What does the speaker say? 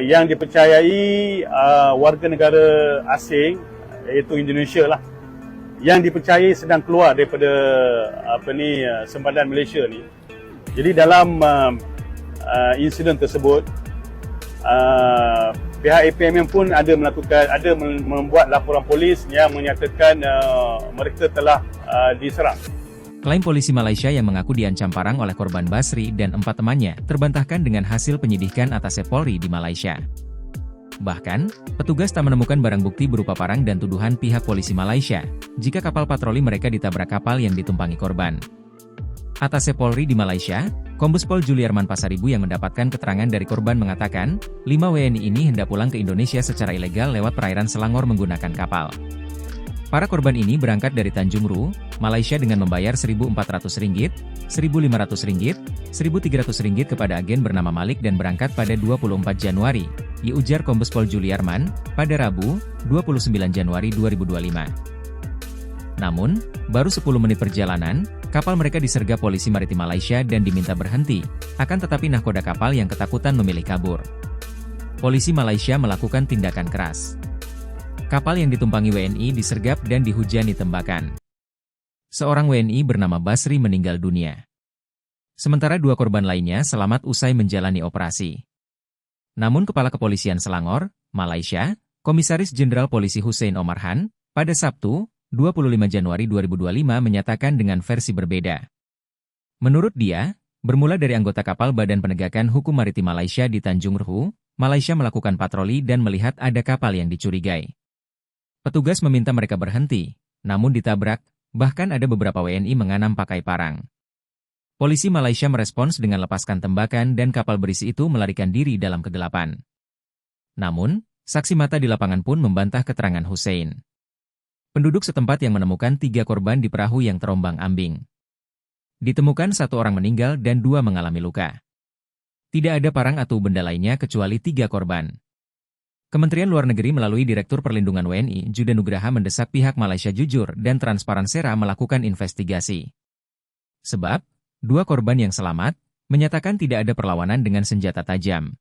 yang dipercayai warga negara asing, iaitu Indonesia lah, yang dipercayai sedang keluar daripada sempadan Malaysia ni. Jadi dalam insiden tersebut, pihak APMM pun ada membuat laporan polis yang menyatakan mereka telah diserang. Klaim polisi Malaysia yang mengaku diancam parang oleh korban Basri dan 4 temannya terbantahkan dengan hasil penyidikan atas Polri di Malaysia. Bahkan, petugas tak menemukan barang bukti berupa parang dan tuduhan pihak polisi Malaysia jika kapal patroli mereka ditabrak kapal yang ditumpangi korban. Atas Polri di Malaysia, Kombes Pol Juliarman Pasaribu yang mendapatkan keterangan dari korban mengatakan, 5 WNI ini hendak pulang ke Indonesia secara ilegal lewat perairan Selangor menggunakan kapal. Para korban ini berangkat dari Tanjung Ru, Malaysia dengan membayar Rp1.400, Rp1.500, Rp1.300 kepada agen bernama Malik dan berangkat pada 24 Januari, ujar Kombes Pol Juliarman, pada Rabu, 29 Januari 2025. Namun, baru 10 menit perjalanan, kapal mereka disergap polisi maritim Malaysia dan diminta berhenti, akan tetapi nahkoda kapal yang ketakutan memilih kabur. Polisi Malaysia melakukan tindakan keras. Kapal yang ditumpangi WNI disergap dan dihujani tembakan. Seorang WNI bernama Basri meninggal dunia. Sementara 2 korban lainnya selamat usai menjalani operasi. Namun Kepala Kepolisian Selangor, Malaysia, Komisaris Jenderal Polisi Hussein Omar Han, pada Sabtu, 25 Januari 2025 menyatakan dengan versi berbeda. Menurut dia, bermula dari anggota kapal Badan Penegakan Hukum Maritim Malaysia di Tanjung Ru, Malaysia melakukan patroli dan melihat ada kapal yang dicurigai. Petugas meminta mereka berhenti, namun ditabrak, bahkan ada beberapa WNI menganam pakai parang. Polisi Malaysia merespons dengan lepaskan tembakan dan kapal berisi itu melarikan diri dalam kegelapan. Namun, saksi mata di lapangan pun membantah keterangan Hussein. Penduduk setempat yang menemukan 3 korban di perahu yang terombang-ambing. Ditemukan 1 orang meninggal dan 2 mengalami luka. Tidak ada parang atau benda lainnya kecuali 3 korban. Kementerian Luar Negeri melalui Direktur Perlindungan WNI, Jude Nugraha mendesak pihak Malaysia jujur dan transparan sera melakukan investigasi. Sebab, 2 korban yang selamat, menyatakan tidak ada perlawanan dengan senjata tajam.